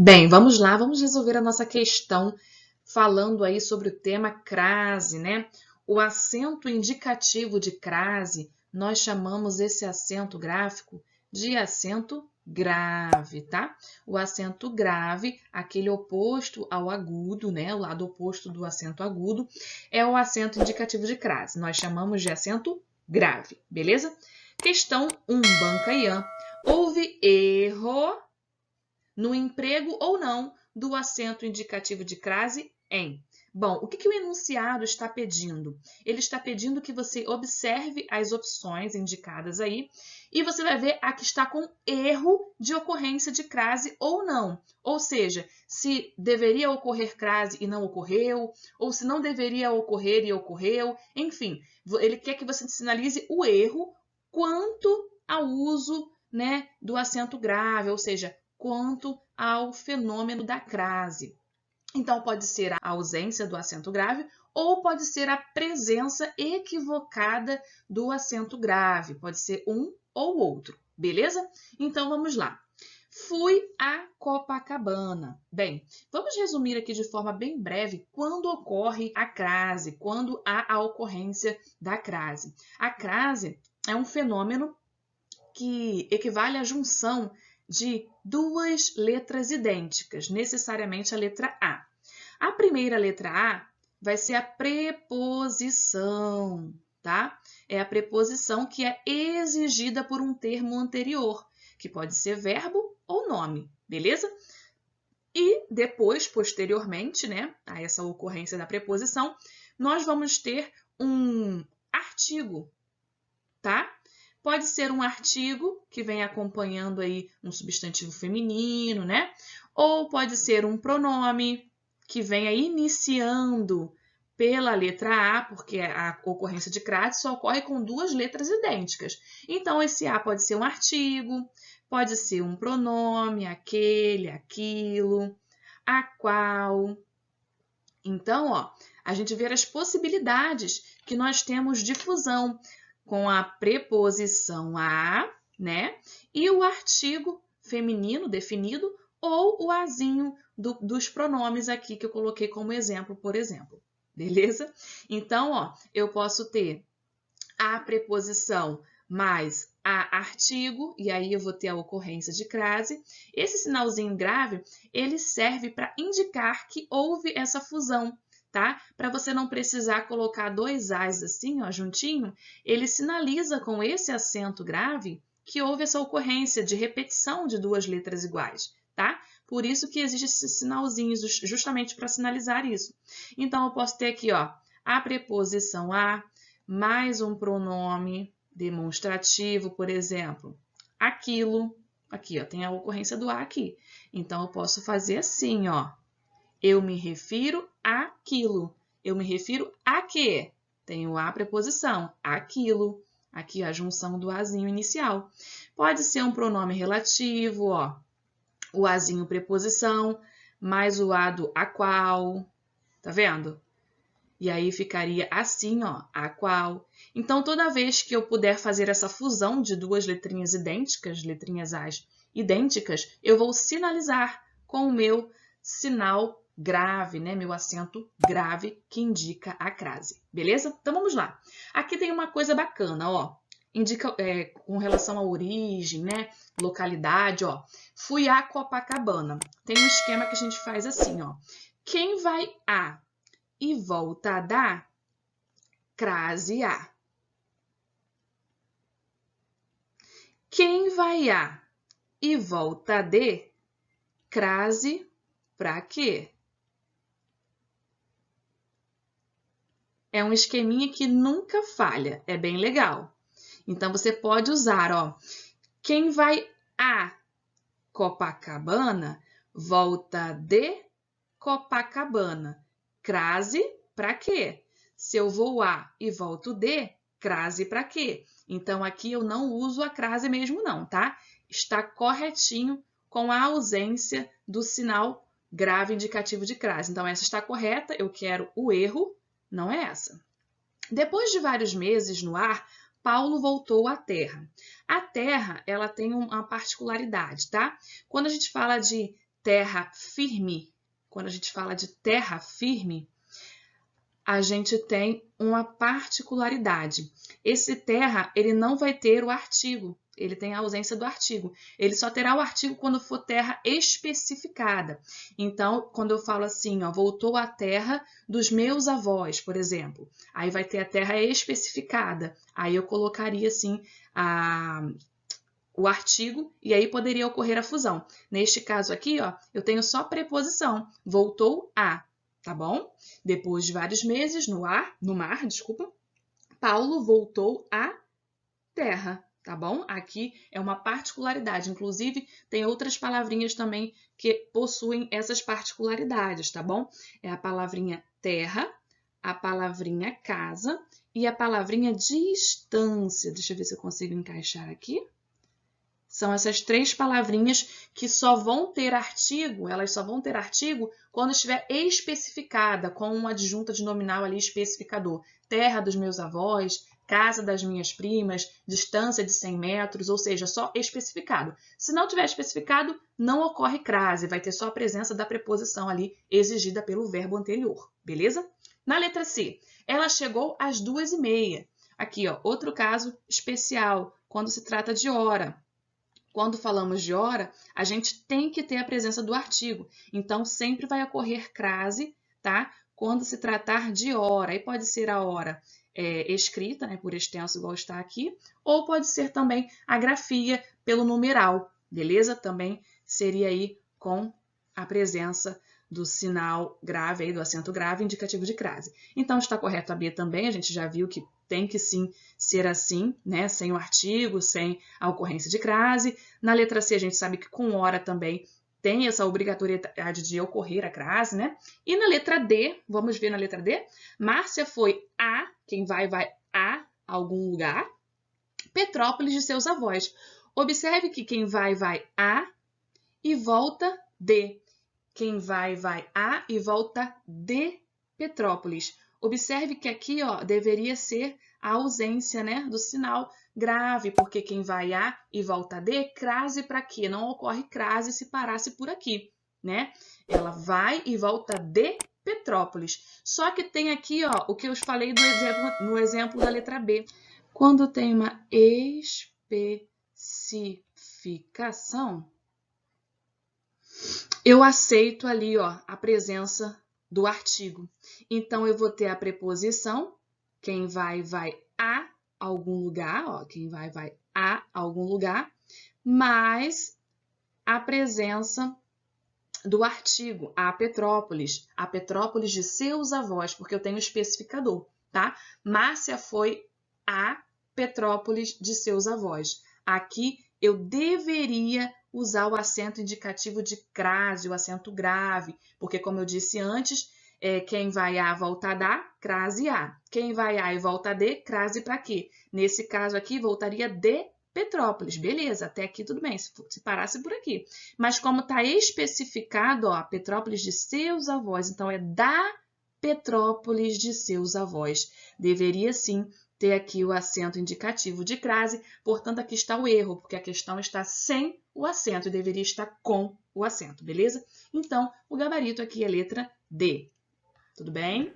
Bem, vamos lá, vamos resolver a nossa questão falando aí sobre o tema crase, né? O acento indicativo de crase, nós chamamos esse acento gráfico de acento grave, tá? O acento grave, aquele oposto ao agudo, né? O lado oposto do acento agudo, é o acento indicativo de crase. Nós chamamos de acento grave, beleza? Questão 1, banca Ian. Houve erro no emprego ou não do acento indicativo de crase em. Bom, o que o enunciado está pedindo? Ele está pedindo que você observe as opções indicadas aí e você vai ver a que está com erro de ocorrência de crase ou não. Ou seja, se deveria ocorrer crase e não ocorreu, ou se não deveria ocorrer e ocorreu. Enfim, ele quer que você sinalize o erro quanto ao uso, né, do acento grave, ou seja, quanto ao fenômeno da crase. Então, pode ser a ausência do acento grave ou pode ser a presença equivocada do acento grave. Pode ser um ou outro, beleza? Então, vamos lá. Fui a Copacabana. Bem, vamos resumir aqui de forma bem breve quando ocorre a crase, quando há a ocorrência da crase. A crase é um fenômeno que equivale à junção de duas letras idênticas, necessariamente a letra A. A primeira letra A vai ser a preposição, tá? É a preposição que é exigida por um termo anterior, que pode ser verbo ou nome, beleza? E depois, posteriormente, né, a essa ocorrência da preposição, nós vamos ter um artigo, tá? Pode ser um artigo que vem acompanhando aí um substantivo feminino, né? Ou pode ser um pronome que venha iniciando pela letra A, porque a ocorrência de crase só ocorre com duas letras idênticas. Então, esse A pode ser um artigo, pode ser um pronome, aquele, aquilo, a qual. Então, ó, a gente vê as possibilidades que nós temos de fusão com a preposição a, né? E o artigo feminino definido ou o azinho dos pronomes aqui que eu coloquei como exemplo, por exemplo. Beleza? Então, ó, eu posso ter a preposição mais a artigo, e aí eu vou ter a ocorrência de crase. Esse sinalzinho grave, ele serve para indicar que houve essa fusão, tá? Para você não precisar colocar dois As assim, ó, juntinho, ele sinaliza com esse acento grave que houve essa ocorrência de repetição de duas letras iguais, tá? Por isso que existe esses sinalzinhos, justamente para sinalizar isso. Então, eu posso ter aqui, ó, a preposição a, mais um pronome demonstrativo, por exemplo, aquilo. Aqui, ó, tem a ocorrência do a aqui. Então, eu posso fazer assim, ó. Eu me refiro àquilo. Eu me refiro a quê? Tenho a preposição, aquilo. Aqui a junção do azinho inicial. Pode ser um pronome relativo, ó. O azinho preposição, mais o a do a qual. Tá vendo? E aí ficaria assim, ó, a qual. Então, toda vez que eu puder fazer essa fusão de duas letrinhas idênticas, letrinhas As idênticas, eu vou sinalizar com o meu sinal grave, né? Meu acento grave que indica a crase. Beleza? Então, vamos lá. Aqui tem uma coisa bacana, ó. Indica com relação à origem, né? Localidade, ó. Fui a Copacabana. Tem um esquema que a gente faz assim, ó. Quem vai a e volta a dar, crase a. Quem vai a e volta a de, crase pra quê? É um esqueminha que nunca falha, é bem legal. Então, você pode usar, ó, quem vai a Copacabana, volta de Copacabana, crase pra quê? Se eu vou a e volto de, crase pra quê? Então, aqui eu não uso a crase mesmo não, tá? Está corretinho com a ausência do sinal grave indicativo de crase. Então, essa está correta, eu quero o erro, não é essa. Depois de vários meses no ar, Paulo voltou à Terra. A Terra, ela tem uma particularidade, tá? Quando a gente fala de terra firme, quando a gente fala de terra firme, a gente tem uma particularidade. Esse terra, ele não vai ter o artigo, ele tem a ausência do artigo. Ele só terá o artigo quando for terra especificada. Então, quando eu falo assim, ó, voltou à terra dos meus avós, por exemplo, aí vai ter a terra especificada. Aí eu colocaria, assim, o artigo e aí poderia ocorrer a fusão. Neste caso aqui, ó, eu tenho só preposição, voltou a, tá bom? Depois de vários meses no mar, Paulo voltou à terra, tá bom? Aqui é uma particularidade, inclusive tem outras palavrinhas também que possuem essas particularidades, tá bom? É a palavrinha terra, a palavrinha casa e a palavrinha distância. Deixa eu ver se eu consigo encaixar aqui. São essas três palavrinhas que só vão ter artigo, elas só vão ter artigo quando estiver especificada, com uma adjunta de nominal ali especificador. Terra dos meus avós, casa das minhas primas, distância de 100 metros, ou seja, só especificado. Se não tiver especificado, não ocorre crase, vai ter só a presença da preposição ali exigida pelo verbo anterior, beleza? Na letra C, ela chegou às 2h30. Aqui, ó, outro caso especial, quando se trata de hora. Quando falamos de hora, a gente tem que ter a presença do artigo. Então, sempre vai ocorrer crase, tá? Quando se tratar de hora. Aí pode ser a hora escrita, né, por extenso, igual está aqui, ou pode ser também a grafia pelo numeral, beleza? Também seria aí com a presença do sinal grave, aí, do acento grave, indicativo de crase. Então, está correto a B também, a gente já viu que tem que sim ser assim, né? Sem o artigo, sem a ocorrência de crase. Na letra C, a gente sabe que com hora também tem essa obrigatoriedade de ocorrer a crase, né? E na letra D, vamos ver na letra D, Márcia foi a, quem vai a algum lugar, Petrópolis de seus avós. Observe que quem vai a e volta de. Quem vai a e volta de Petrópolis. Observe que aqui, ó, deveria ser a ausência, né, do sinal grave, porque quem vai a e volta de, crase para quê? Não ocorre crase se parasse por aqui, né? Ela vai e volta de Petrópolis. Só que tem aqui, ó, o que eu falei no exemplo da letra B. Quando tem uma especificação, eu aceito ali, ó, a presença do artigo. Então, eu vou ter a preposição, quem vai a algum lugar, ó, quem vai a algum lugar, mais a presença do artigo, a Petrópolis de seus avós, porque eu tenho especificador, tá? Márcia foi a Petrópolis de seus avós. Aqui eu deveria usar o acento indicativo de crase, o acento grave, porque, como eu disse antes, quem vai a volta da, crase a. Quem vai a e volta de, crase para quê? Nesse caso aqui, voltaria de Petrópolis. Beleza, até aqui tudo bem, se parasse por aqui. Mas como está especificado, ó, Petrópolis de seus avós, então é da Petrópolis de seus avós. Deveria sim ter aqui o acento indicativo de crase, portanto, aqui está o erro, porque a questão está sem o acento e deveria estar com o acento, beleza? Então, o gabarito aqui é a letra D. Tudo bem?